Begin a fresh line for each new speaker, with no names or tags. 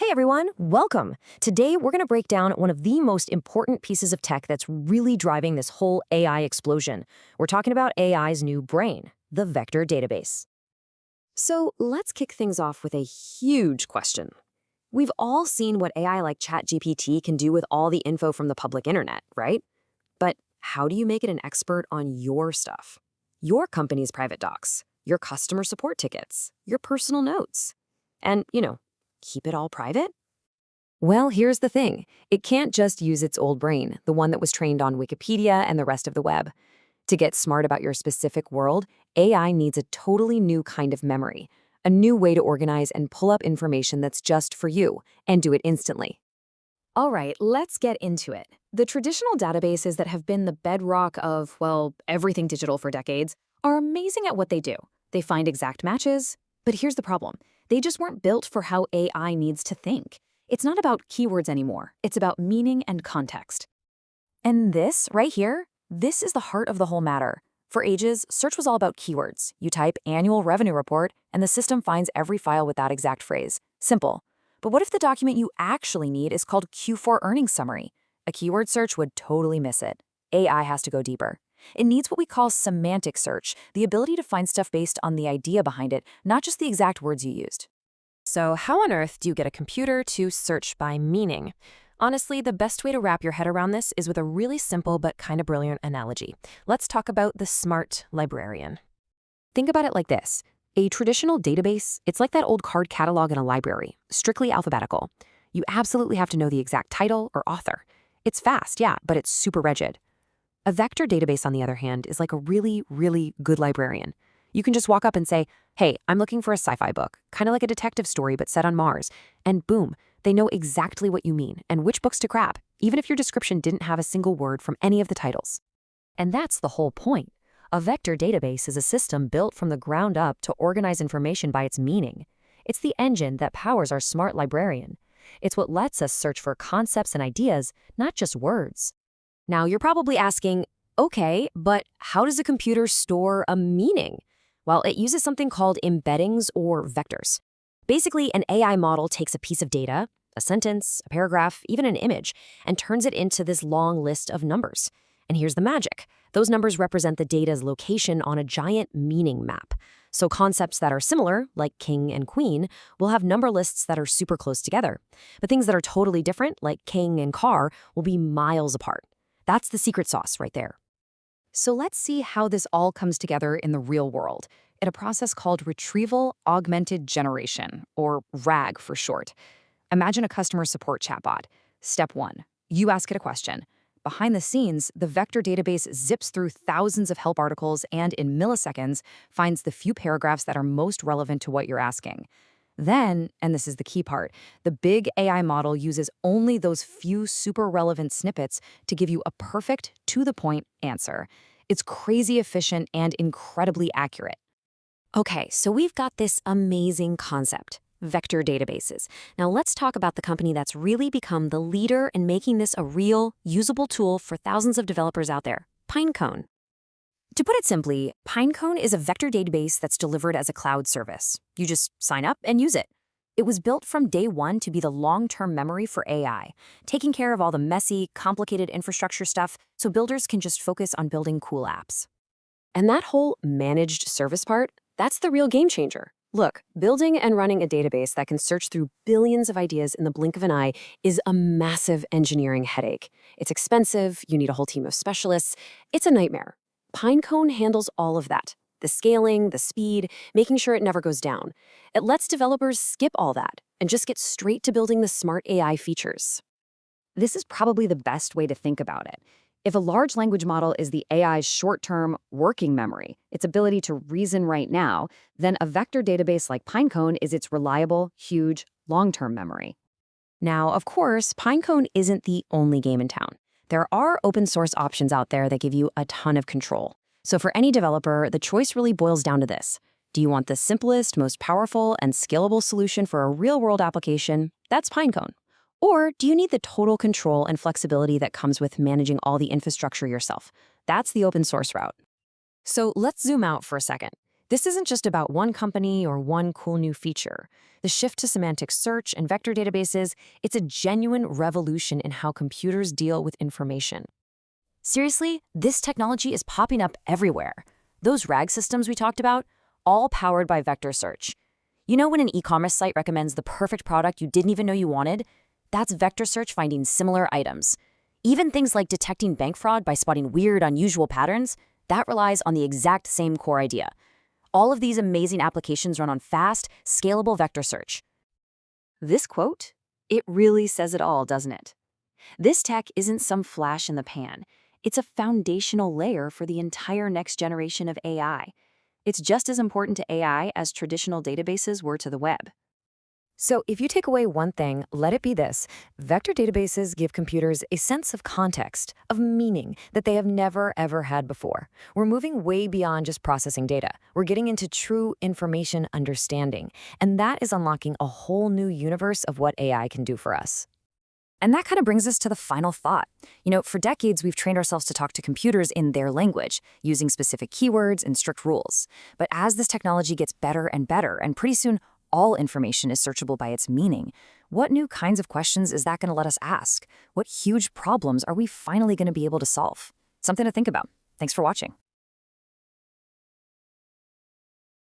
Hey everyone, welcome. Today we're going to break down one of the most important pieces of tech that's really driving this whole AI explosion. We're talking about AI's new brain, the vector database. So let's kick things off with a huge question. We've all seen what AI like ChatGPT can do with all the info from the public internet, right? But how do you make it an expert on your stuff? Your company's private docs, your customer support tickets, your personal notes. And, keep it all private? Well, here's the thing. It can't just use its old brain, the one that was trained on Wikipedia and the rest of the web. To get smart about your specific world, AI needs a totally new kind of memory, a new way to organize and pull up information that's just for you, and do it instantly. All right, let's get into it. The traditional databases that have been the bedrock of, well, everything digital for decades are amazing at what they do. They find exact matches, but here's the problem. They just weren't built for how AI needs to think. It's not about keywords anymore. It's about meaning and context. And this, right here, this is the heart of the whole matter. For ages, search was all about keywords. You type annual revenue report, and the system finds every file with that exact phrase. Simple. But what if the document you actually need is called Q4 earnings summary? A keyword search would totally miss it. AI has to go deeper. It needs what we call semantic search, the ability to find stuff based on the idea behind it, not just the exact words you used. So how on earth do you get a computer to search by meaning? Honestly, the best way to wrap your head around this is with a really simple but kind of brilliant analogy. Let's talk about the smart librarian. Think about it like this. A traditional database, it's like that old card catalog in a library, strictly alphabetical. You absolutely have to know the exact title or author. It's fast, yeah, but it's super rigid. A vector database, on the other hand, is like a really, really good librarian. You can just walk up and say, hey, I'm looking for a sci-fi book, kind of like a detective story but set on Mars. And boom, they know exactly what you mean and which books to grab, even if your description didn't have a single word from any of the titles. And that's the whole point. A vector database is a system built from the ground up to organize information by its meaning. It's the engine that powers our smart librarian. It's what lets us search for concepts and ideas, not just words. Now, you're probably asking, okay, but how does a computer store a meaning? Well, it uses something called embeddings or vectors. Basically, an AI model takes a piece of data, a sentence, a paragraph, even an image, and turns it into this long list of numbers. And here's the magic. Those numbers represent the data's location on a giant meaning map. So concepts that are similar, like king and queen, will have number lists that are super close together. But things that are totally different, like king and car, will be miles apart. That's the secret sauce right there. So let's see how this all comes together in the real world, in a process called Retrieval Augmented Generation, or RAG for short. Imagine a customer support chatbot. Step 1. You ask it a question. Behind the scenes, the vector database zips through thousands of help articles and, in milliseconds, finds the few paragraphs that are most relevant to what you're asking. Then, and this is the key part, the big AI model uses only those few super relevant snippets to give you a perfect, to-the-point answer. It's crazy efficient and incredibly accurate. Okay, so we've got this amazing concept, vector databases. Now let's talk about the company that's really become the leader in making this a real, usable tool for thousands of developers out there, Pinecone. To put it simply, Pinecone is a vector database that's delivered as a cloud service. You just sign up and use it. It was built from day one to be the long-term memory for AI, taking care of all the messy, complicated infrastructure stuff so builders can just focus on building cool apps. And that whole managed service part, that's the real game changer. Look, building and running a database that can search through billions of ideas in the blink of an eye is a massive engineering headache. It's expensive, you need a whole team of specialists. It's a nightmare. Pinecone handles all of that. The scaling, the speed, making sure it never goes down. It lets developers skip all that and just get straight to building the smart AI features. This is probably the best way to think about it. If a large language model is the AI's short-term working memory, its ability to reason right now, then a vector database like Pinecone is its reliable, huge, long-term memory. Now, of course, Pinecone isn't the only game in town. There are open source options out there that give you a ton of control. So for any developer, the choice really boils down to this. Do you want the simplest, most powerful, and scalable solution for a real-world application? That's Pinecone. Or do you need the total control and flexibility that comes with managing all the infrastructure yourself? That's the open source route. So let's zoom out for a second. This isn't just about one company or one cool new feature. The shift to semantic search and vector databases, it's a genuine revolution in how computers deal with information. Seriously, this technology is popping up everywhere. Those RAG systems we talked about, all powered by vector search. You know when an e-commerce site recommends the perfect product you didn't even know you wanted? That's vector search finding similar items. Even things like detecting bank fraud by spotting weird, unusual patterns, that relies on the exact same core idea. All of these amazing applications run on fast, scalable vector search. This quote, it really says it all, doesn't it? This tech isn't some flash in the pan. It's a foundational layer for the entire next generation of AI. It's just as important to AI as traditional databases were to the web. So if you take away one thing, let it be this. Vector databases give computers a sense of context, of meaning that they have never, ever had before. We're moving way beyond just processing data. We're getting into true information understanding. And that is unlocking a whole new universe of what AI can do for us. And that kind of brings us to the final thought. For decades, we've trained ourselves to talk to computers in their language, using specific keywords and strict rules. But as this technology gets better and better, and pretty soon all information is searchable by its meaning, what new kinds of questions is that going to let us ask? What huge problems are we finally going to be able to solve? Something to think about. Thanks for watching.